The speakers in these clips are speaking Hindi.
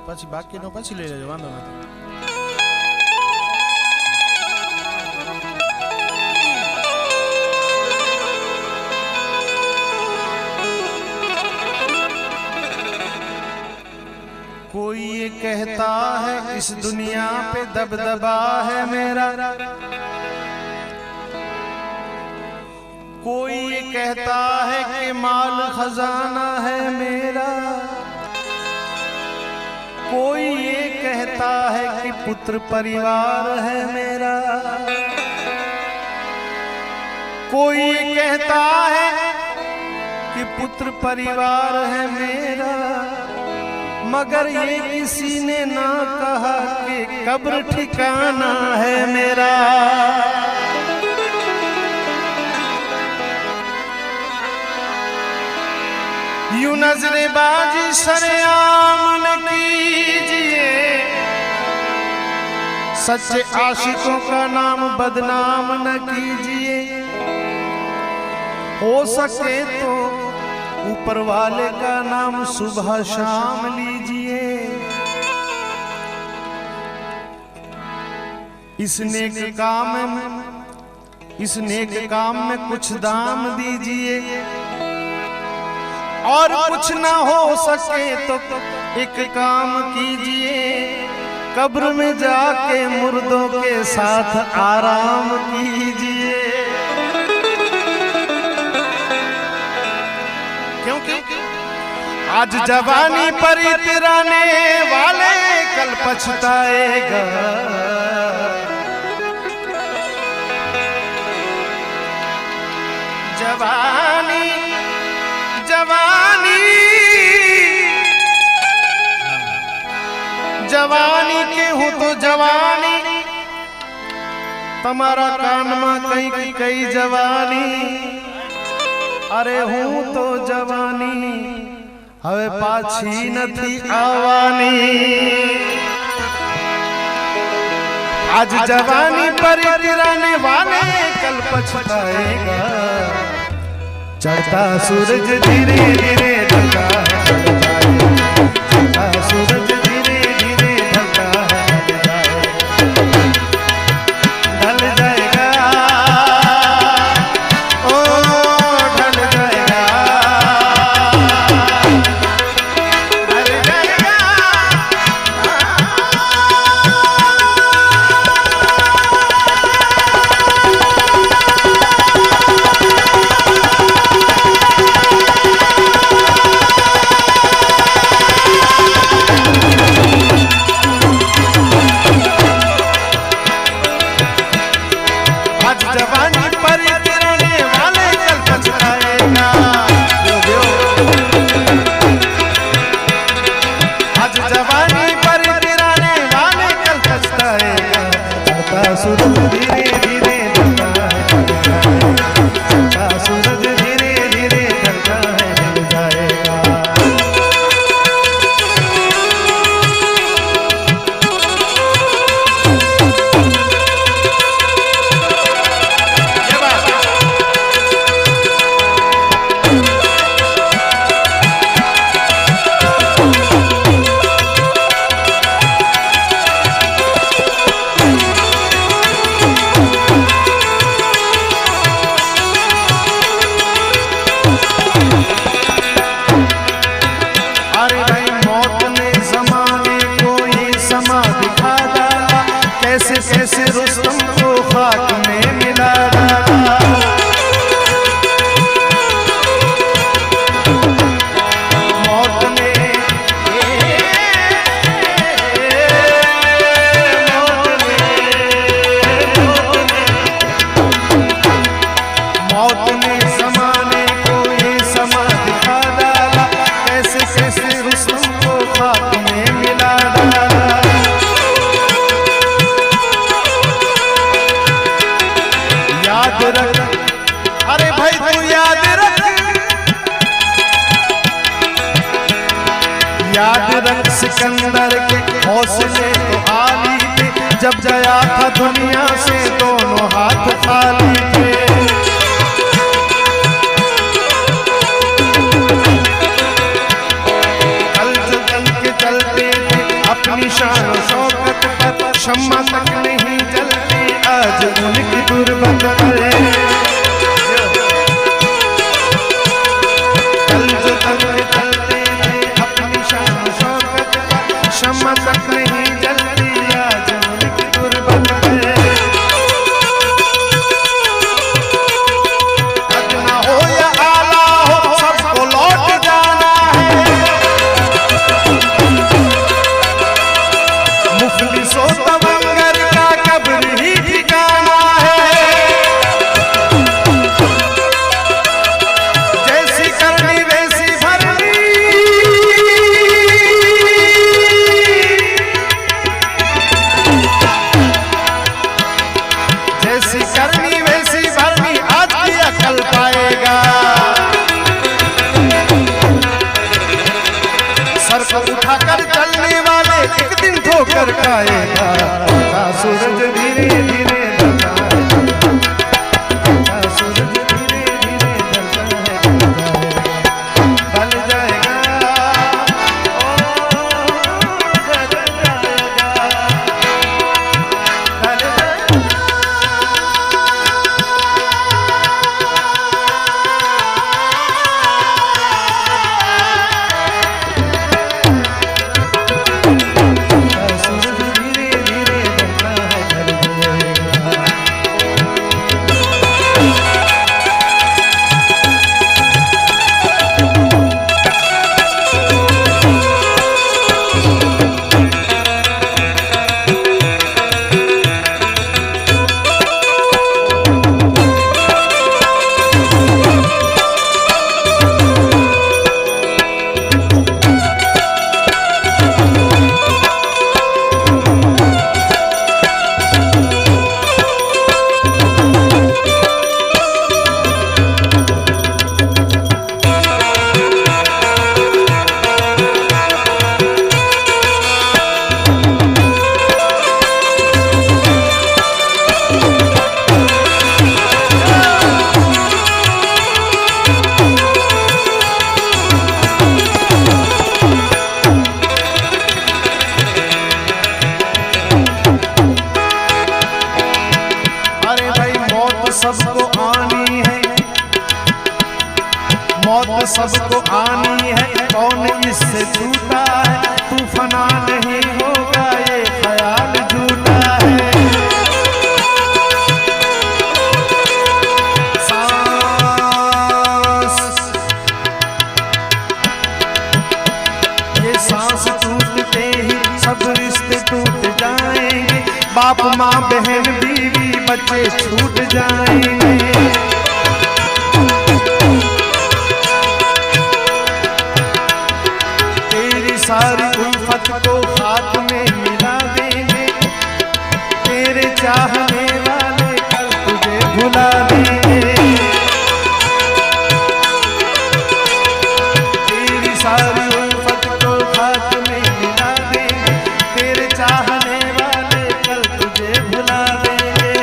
પછી બાકીનો પછી લઈ લેજો, વાંધો નથી. कोई ये कहता है इस दुनिया पे दबदबा है मेरा, कोई ये कहता है कि माल खजाना है मेरा, कोई ये कहता है कि पुत्र परिवार है मेरा, कोई ये कहता है कि पुत्र परिवार है मेरा, मगर ये किसी ने ना कहा कि कब्र ठिकाना है मेरा. यूं नजरे बाजी सरेआम न कीजिए, सच्चे आशिकों का नाम बदनाम न कीजिए, हो सके तो ऊपर वाले का नाम सुबह शाम लीजिए. इस नेक काम में कुछ दाम दीजिए, और कुछ ना हो सके तो एक काम कीजिए, कब्र में जाके मुर्दों के साथ आराम कीजिए. क्योंकि आज जवानी पर इतराने वाले कल पछताएगा. जवानी जवानी जवानी के हो तो जवानी, तुम्हारा कान में कई जवानी. अरे हूँ तो जवानी हवे पाछी नथी आवानी. आज जवानी पर गिराने वाले कल पछताएगा. चढ़ता सूरज धीरे धीरे ढलता है, चढ़ता सूरज धीरे धीरे ढलता है, ढल जाएगा ओ ढल जाएगा, ढल जाएगा. कैसे रुस्तम को खाक में मिला डाला. मौत ने ज़माने को ये समा दिखा डाला. कैसे रुस्तम को खाक में मिला डाला. अरे भाई तू याद रख सिकंदर के हौसले तो आली थे, जब गया था दुनिया से दोनों हाथ खाली थे. कल जो दल के चलते थे शम्मा तक नहीं जलती आज उनकी दुर्बत है। कल जो तक चलते थे अपनी शान शौकत पर, शम्मा तक नहीं जलती आज उनकी दुर्बत है। अदना हो या आला हो सबको लौट जाना है। मुफलिसो तवंगर का कब्र ही ठिकाना है। जैसी करनी वैसी भरनी, जैसी करनी वैसी भरनी, आज की अकल पाएगा। सर को उठाकर चलने वाले एक दिन ठोकर खाएगा। सूरज धीरे धीरे ढलता है, सूरज धीरे धीरे ढल जाएगा, ढल जाएगा। सबको आनी है, मौत सबको आनी है, कौन इससे छूटा है। तू फना नहीं होगा ये ख्याल झूठा है। सांस, ये सांस टूटते ही सब रिश्ते टूट जाएंगे। बाप माँ बहन बीवी बच्चे छूट जाएंगे। तेरी सारी उल्फत को हाथ में मिला देंगे। तेरे चाहने वाले कल तुझे भुला देंगे। तेरी सारी उल्फत को हाथ में मिला देंगे। तेरे चाहने वाले कल तुझे भुला देंगे।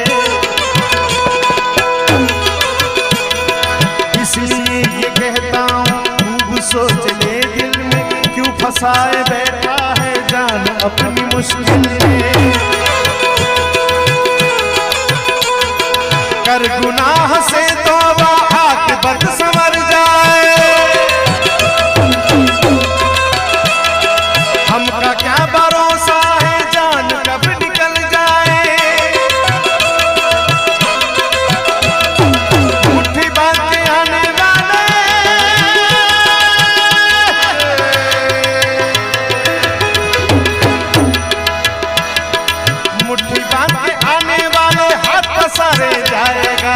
इसलिए ये कहता हूँ खूब सोच ले दिल में, क्यों फंसाए बैठा है जान अपनी मुश्किल में। कर गुनाह से तौबा आक़िबत संवर जाए। हमका क्या भरोसा है जान कब निकल जाए। मुट्ठी बांध के आने वाले, मुट्ठी बांध के आने वाले हाथ पसारे जाएगा।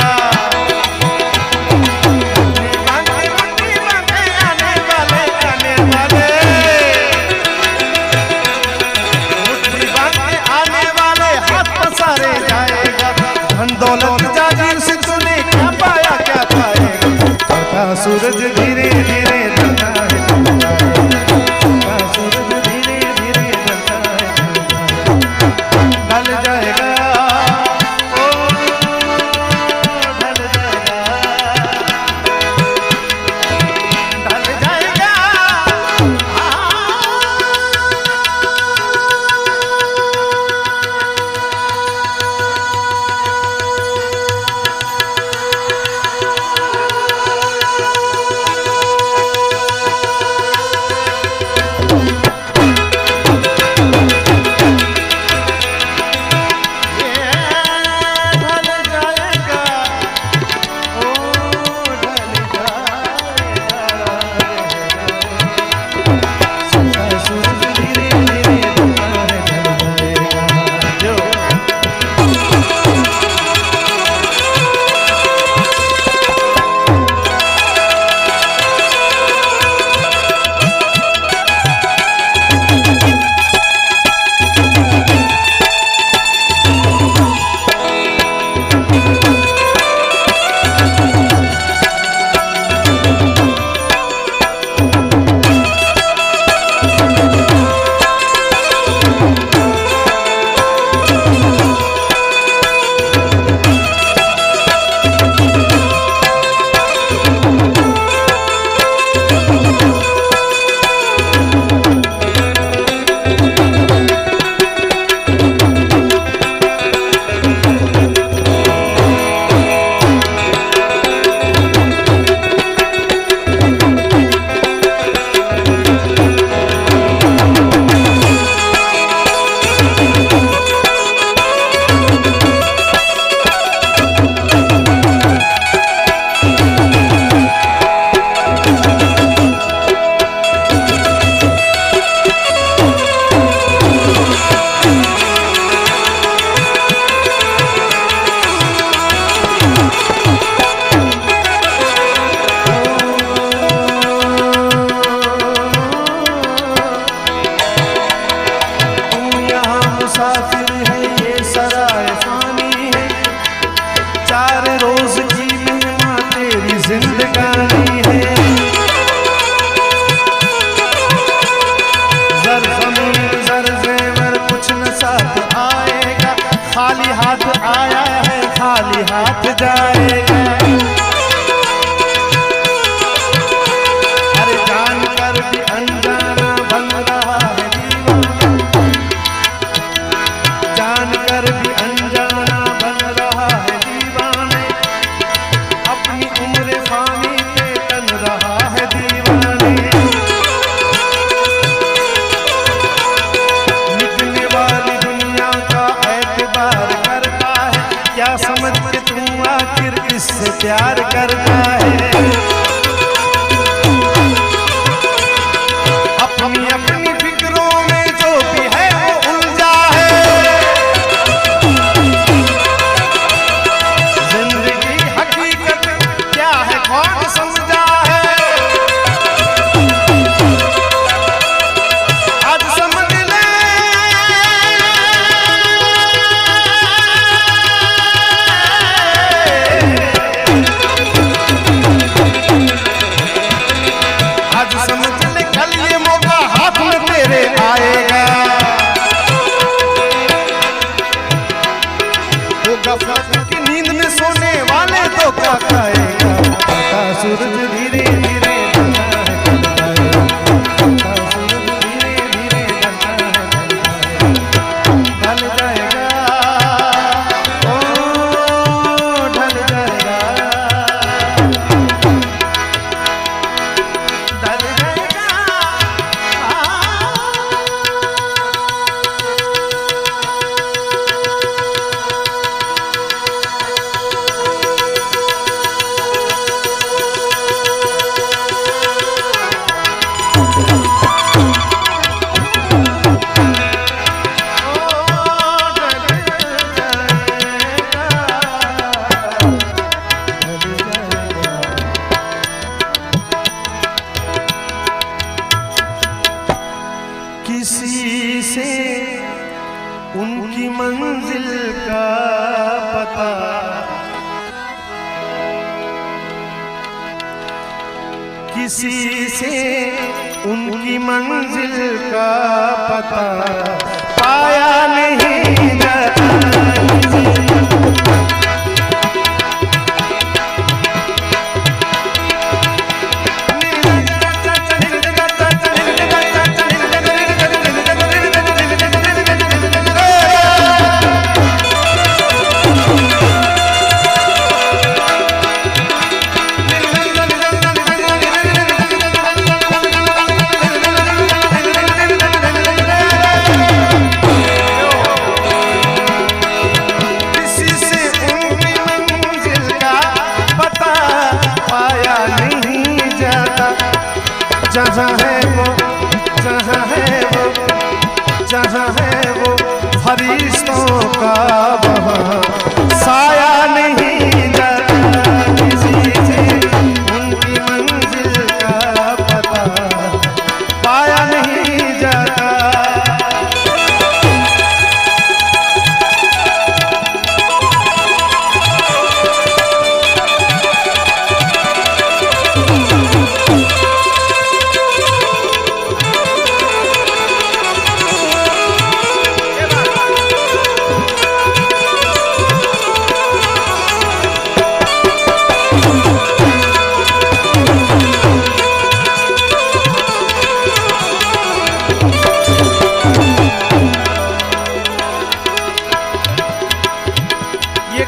प्यार करता है। अपनी अपनी फिक्रों में जो भी है वो उलझा है। जिंदगी हकीकत क्या है कौन समझा है। आज समझ ले की नींद में सोने वाले तो क्या खाएगा। सूरज धीरे धीरे ढल जाएगा, ओ ढल जाएगा, ढल जाएगा। किसी से उनकी मंजिल का पता, किसी से उनकी मंजिल का पता पाया नहीं जाता। जहाँ है वो, जहाँ है वो, जहाँ है वो फरिश्तों का वहाँ साया नहीं जाता किसी से, उनकी मंजिल का पता पाया नहीं जाता।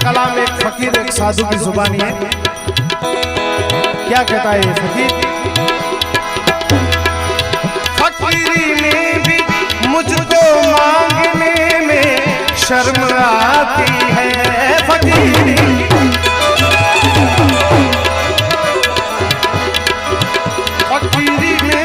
कलाम एक फकीर एक साधु की जुबानी है। क्या कहता है ये फकीर? फकीरी में भी मुझको मांगने में शर्म आती है। फकीरी फकीरी में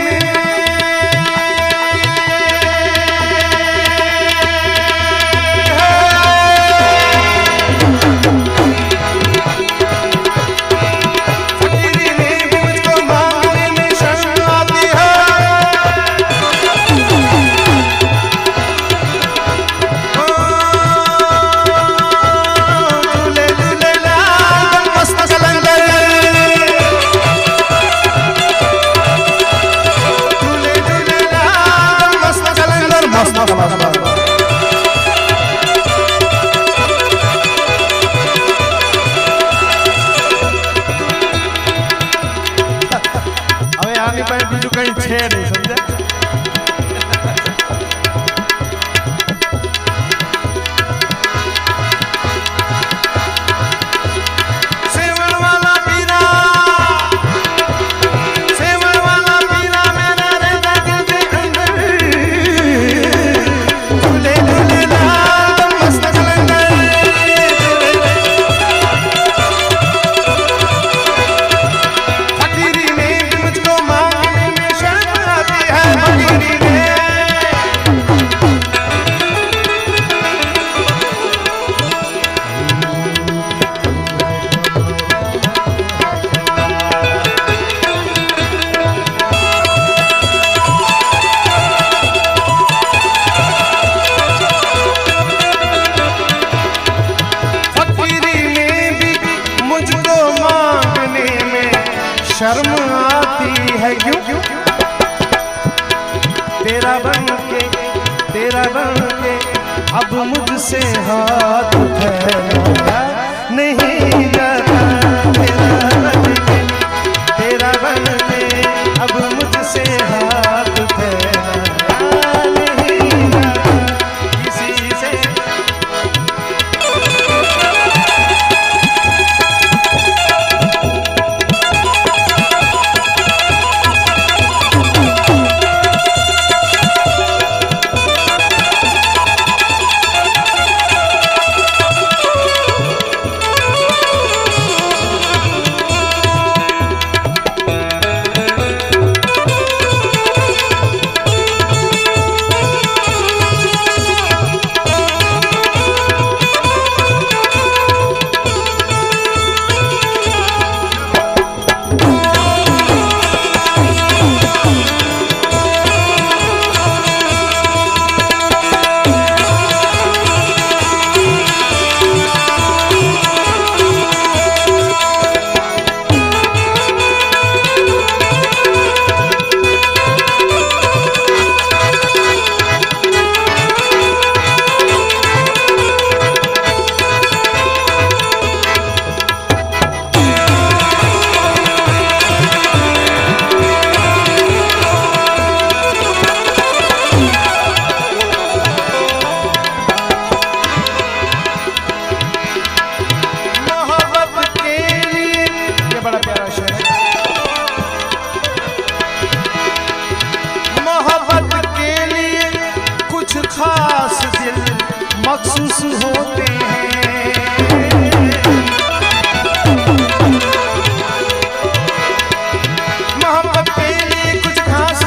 कहीं छे नहीं समझा। सेवन वाला पीरा, सेवन वाला पीरा मेरा रहता दिल के अंदर, झूले झूले लाल मस्त कलंदर। फकीरी में मुझको मांगने में शर्म आती है। फकीरी में शर्म आती है क्यों? तेरा बन के अब मुझसे हाथ फैलाया नहीं जाता। तेरा बन के अब मुझसे हाथ फैलाया नहीं जाता किसी से। मखसूस होते हैं। मोहब्बत के लिए कुछ खास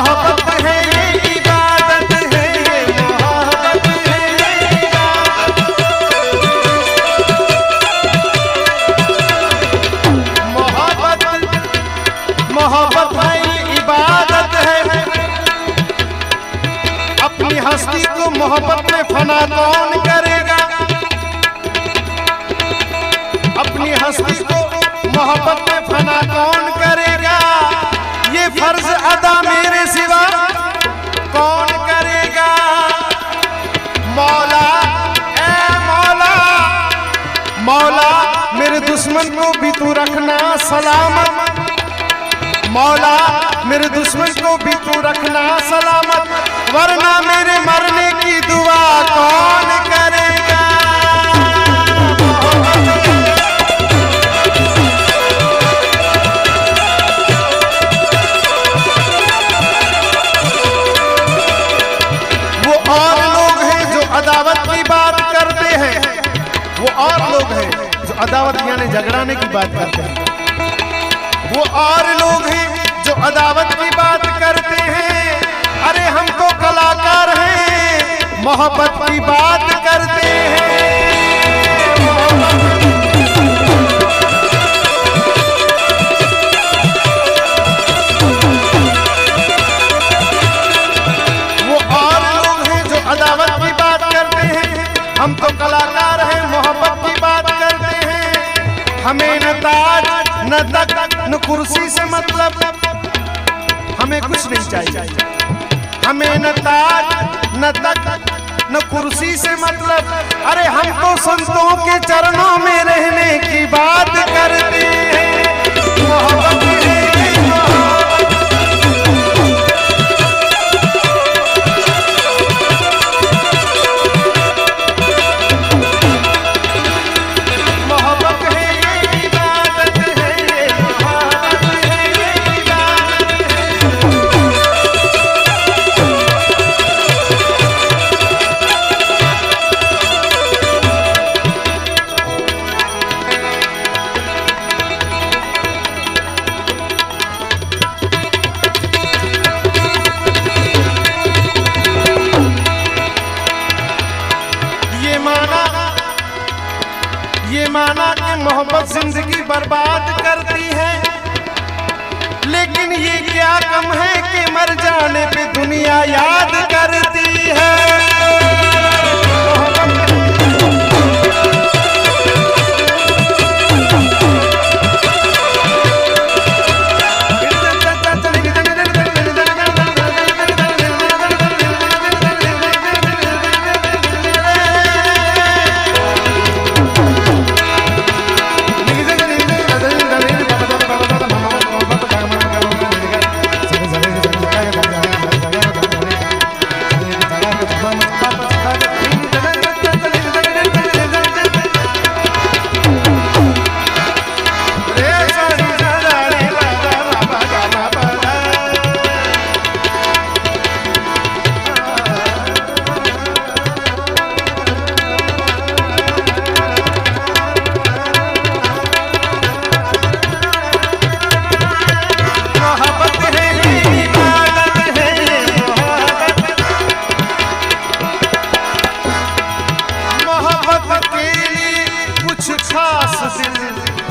मोहब्बत है ये इबादत है, ये मोहब्बत है ये इबादत। मोहब्बत है ये इबादत है। अपनी हस्ती को मोहब्बत में फना कौन करेगा? अपनी हस्ती को मोहब्बत में फना कौन करेगा? ये फर्ज अदा मेरे सिवा कौन करेगा? मौला ए मौला, मौला मेरे दुश्मन को भी तू रखना सलामत। मौला मेरे दुश्मन को भी तू रखना सलामत, वरना मेरे मरने की दुआ कौन करेगा? वो और लोग हैं जो अदावत की बात करते हैं, वो और लोग हैं जो अदावत यानी झगड़ाने की बात करते हैं। वो और लोग हैं जो अदावत की बात करते हैं। अरे हम तो कलाकार हैं, मोहब्बत की बात करते हैं। वो और लोग हैं जो अदावत की बात करते हैं, हम तो कलाकार हैं, मोहब्बत की बात करते हैं। हमें न ताज न तख्त न कुर्सी से मतलब, हमें कुछ नहीं चाहिए। हमें न ताज न तख्त न कुर्सी से मतलब, अरे हम तो संतों के चरणों में रहने की बात करते हैं। मोहब्बत है ये माना कि मोहब्बत जिंदगी बर्बाद करती है, लेकिन ये क्या कम है कि मर जाने पे दुनिया याद करती है।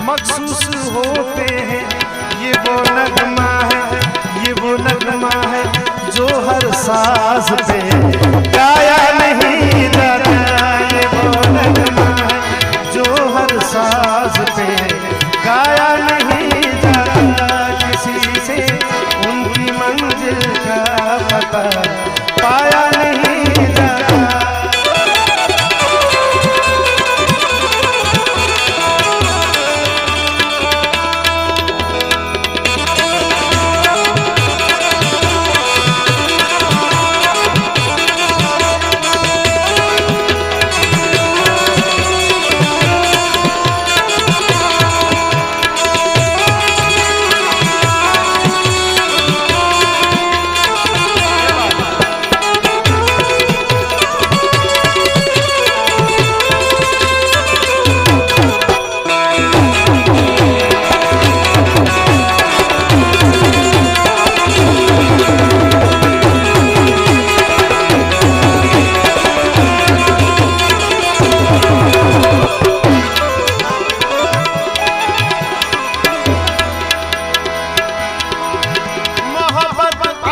मखसूस होते हैं, ये वो नगमा है, ये वो नगमा है जो हर साज पे गाया नहीं जाता। ये वो नगमा है जो हर साज पे गाया नहीं जाता। किसी से उनकी मंजिल का पता पाया नहीं जाता।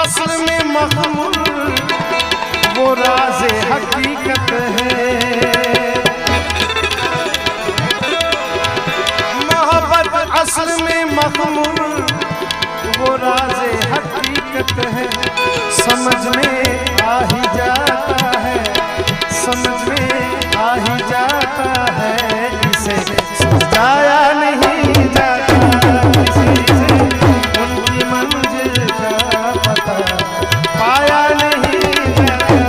असल में मखमूर वो राज़े हकीकत है। मोहब्बत असल में मखमूर वो राज़े हकीकत है। समझ में आ ही जाता है, समझ में आ ही जाता है, इसे समझाया नहीं जाता किसी से, उनकी मंजिल का पता पाया नहीं जाता।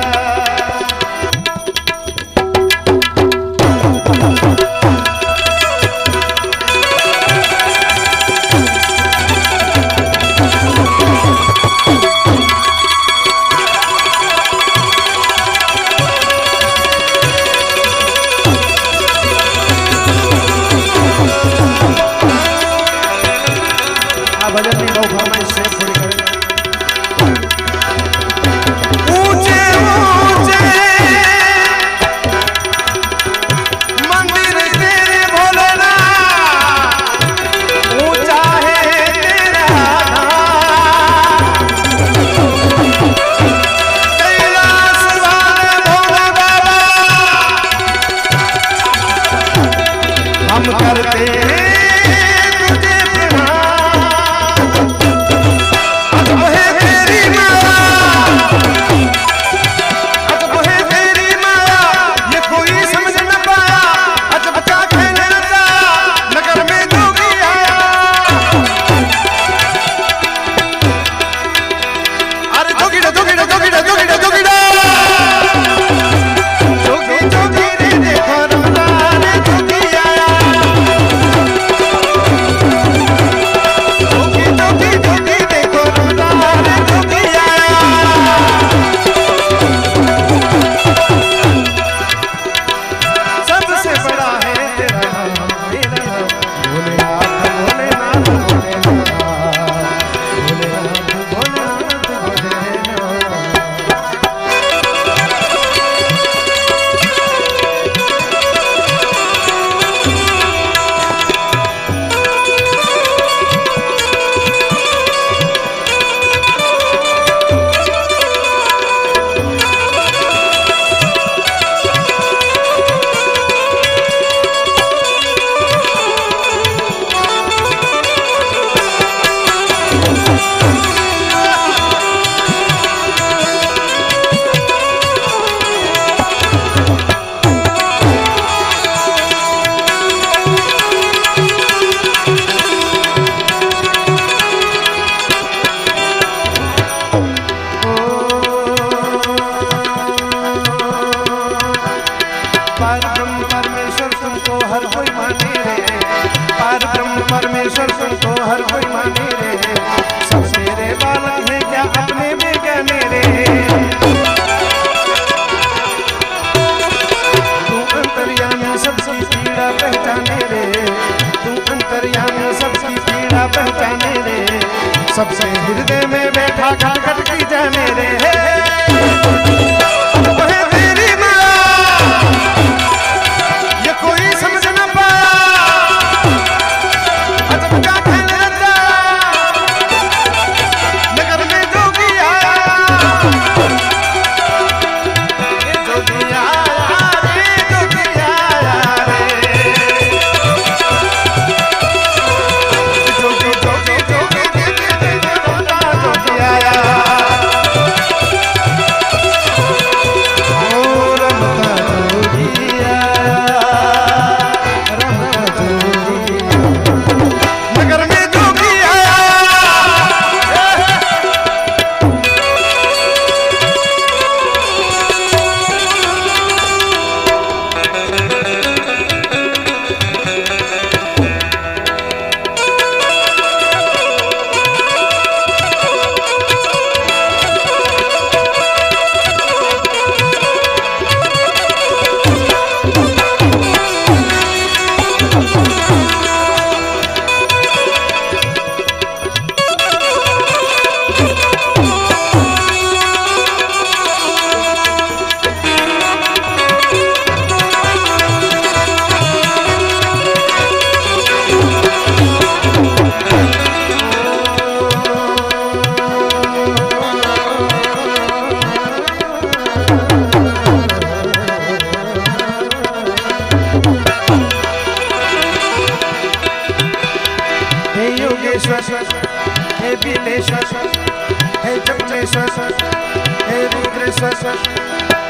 हे रुद्रेश्वर,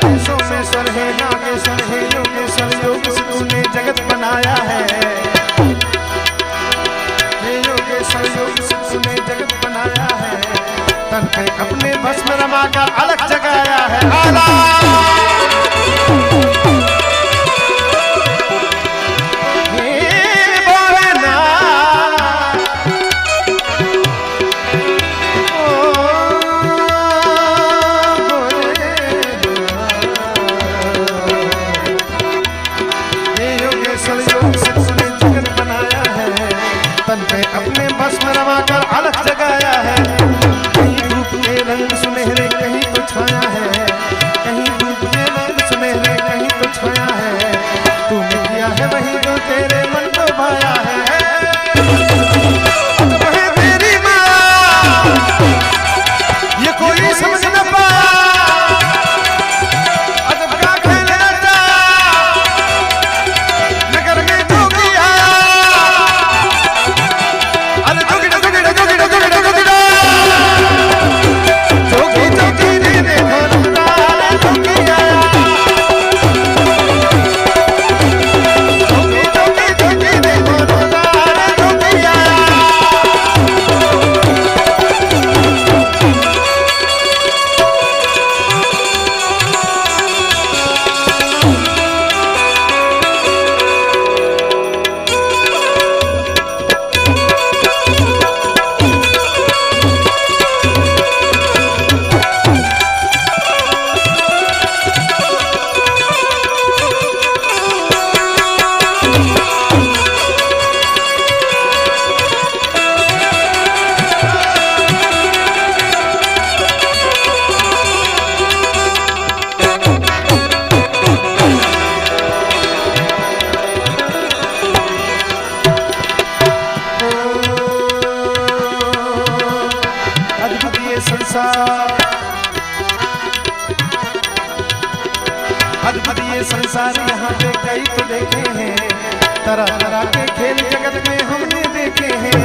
हे सोमेश्वर, हे नागेश्वर, हे योगेश्वर, योग से तूने जगत बनाया है। हे योगेश्वर, योग से तूने जगत बनाया है। तन पे अपने भस्म रमाकर अलग जगाया है। आला अपने भस्म रमाकर अलग जगाया है। कहीं धूप के रंग सुनहरे, कहीं तो छाया है। कहीं धूप के रंग सुनहरे, कहीं तो छाया है। तूने किया है वही जो तेरे मन को भाया है। वही तेरी माँ ये कोई समझ न पाया। अजब का खेल रचा नगर में जोगी आया। अद्भुत ये संसार यहाँ पे कई तो देखे हैं। तरह तरह के खेल जगत में हमने देखे हैं।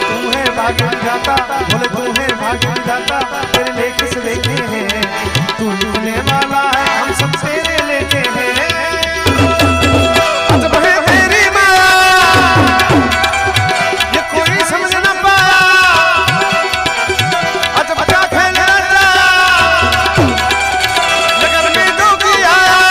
तू है भाग्य विधाता, बोले तू है भाग्य विधाता। तेरे लेख से देखे हैं। तू लिखने वाला है, हम सब तेरे लेखे हैं। अजब है तेरी माँ ये कोई समझ न पाया। अजब क्या खेल रचा नगर में जोगी आया।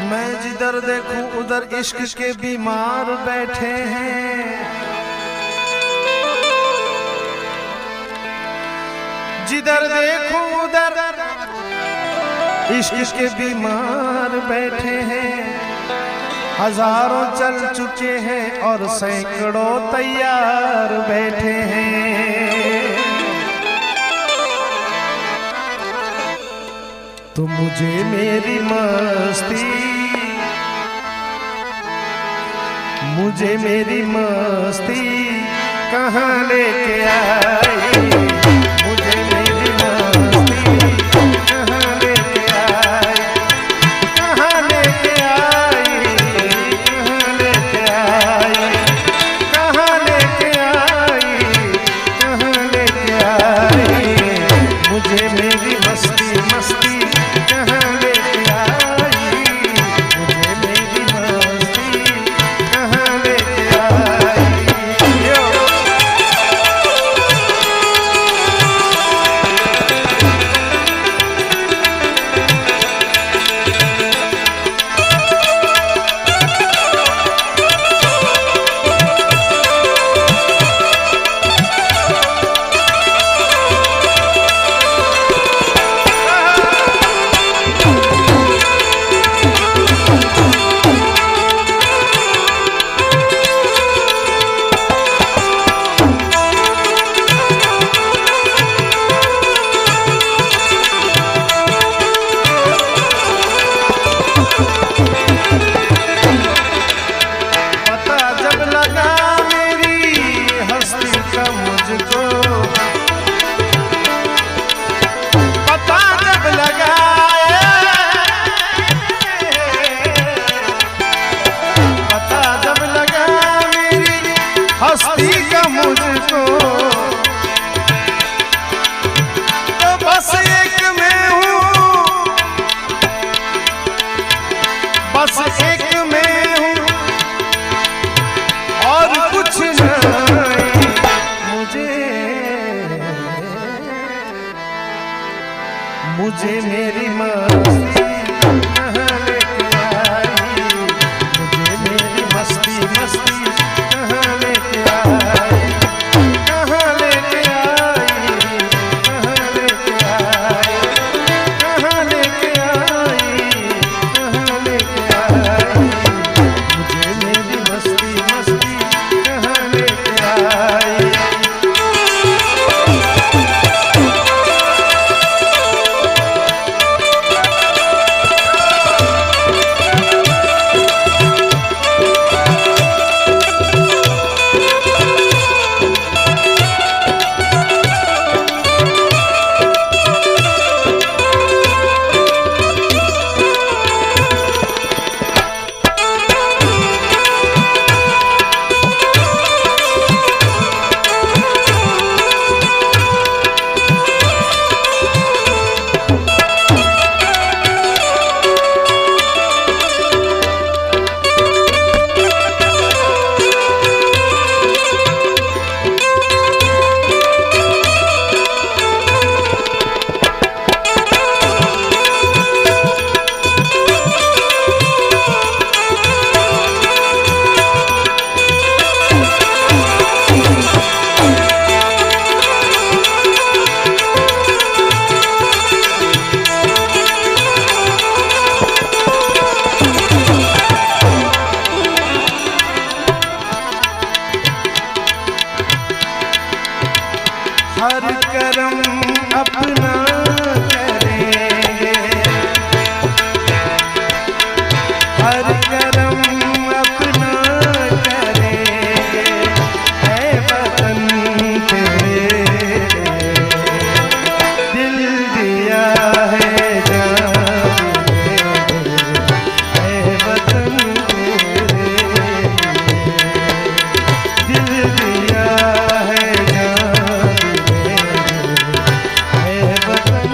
मैं जिधर देखूं उधर इश्क के बीमार बैठे हैं। जिधर देखूं उधर इश्क के बीमार बैठे हैं। हजारों चल चुके हैं और सैकड़ों तैयार बैठे हैं। तो मुझे मेरी मस्ती, मुझे मेरी मस्ती कहाँ लेके आई। मुझे मेरी मस्ती कहाँ लेके आई। कहाँ लेके आई, कहाँ लेके आई। कहाँ लेके आई, कहाँ लेके आई। मुझे मेरी मस्ती मस्ती मुझे मेरी मस्ती कहाँ लेके आई, मुझे मेरी मस्ती मस्ती कहाँ लेके आई, कहाँ लेके आई, कहाँ लेके आई, कहाँ लेके आई, कहाँ लेके आई, मुझे मेरी मस्ती मस्ती कहाँ लेके आई। हर कर्म अपना करेंगे, हर कर्म अपना करेंगे, ऐ वतन तेरे दिल दिया है जान तेरे, ऐ वतन तेरे दिल दिया है जान है वतन।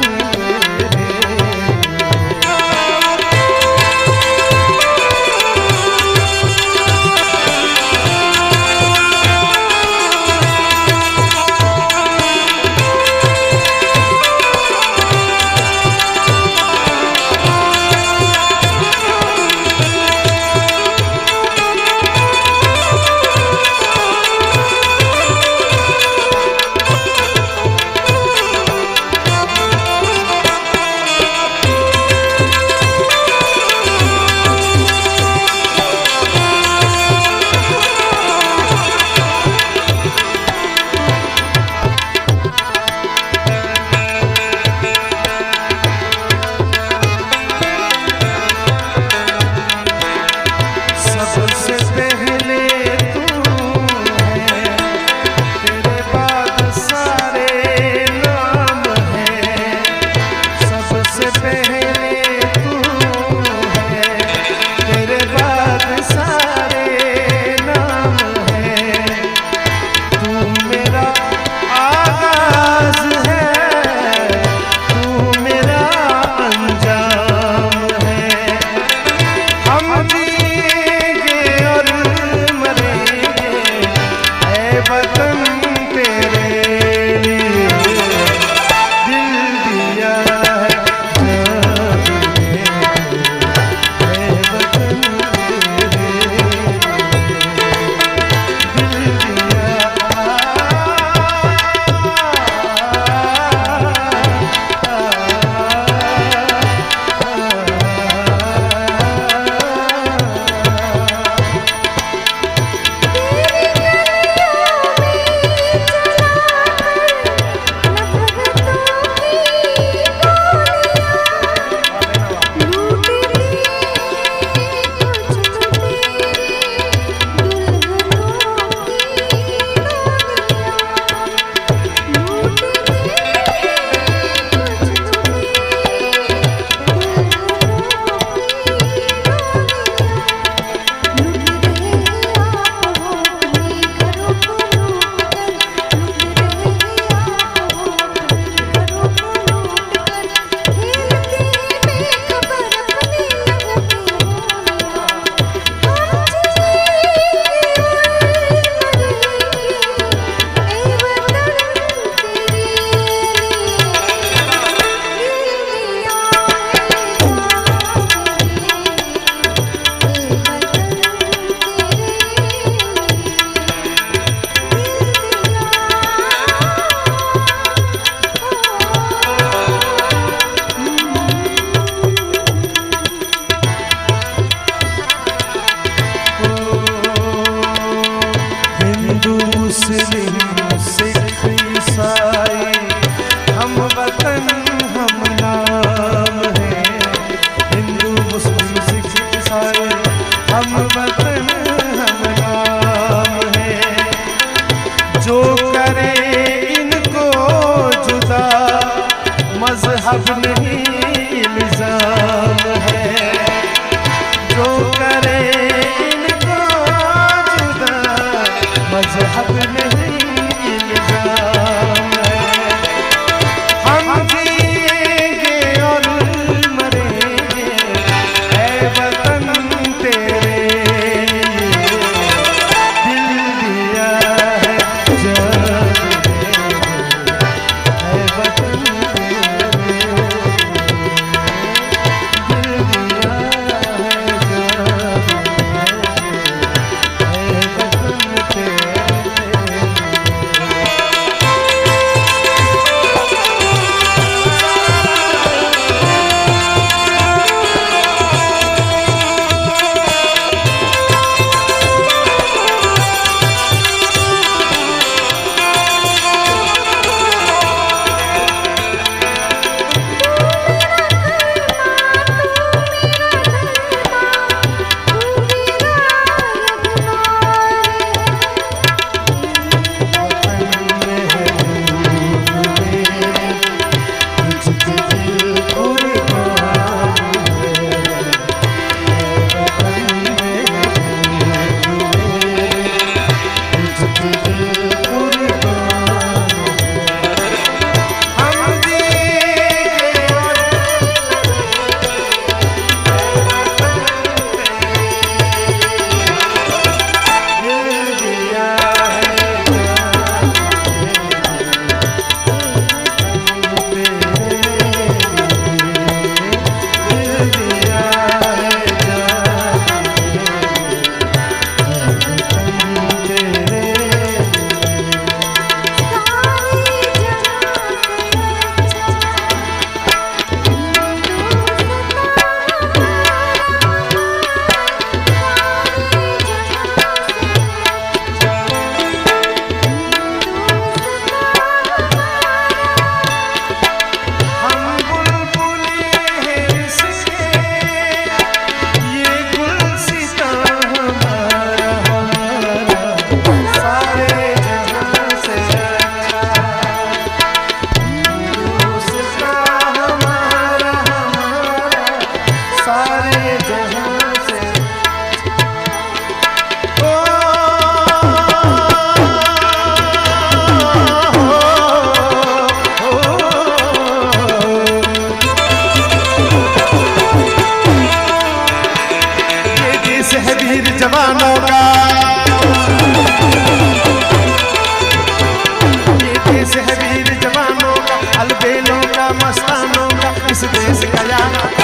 भैया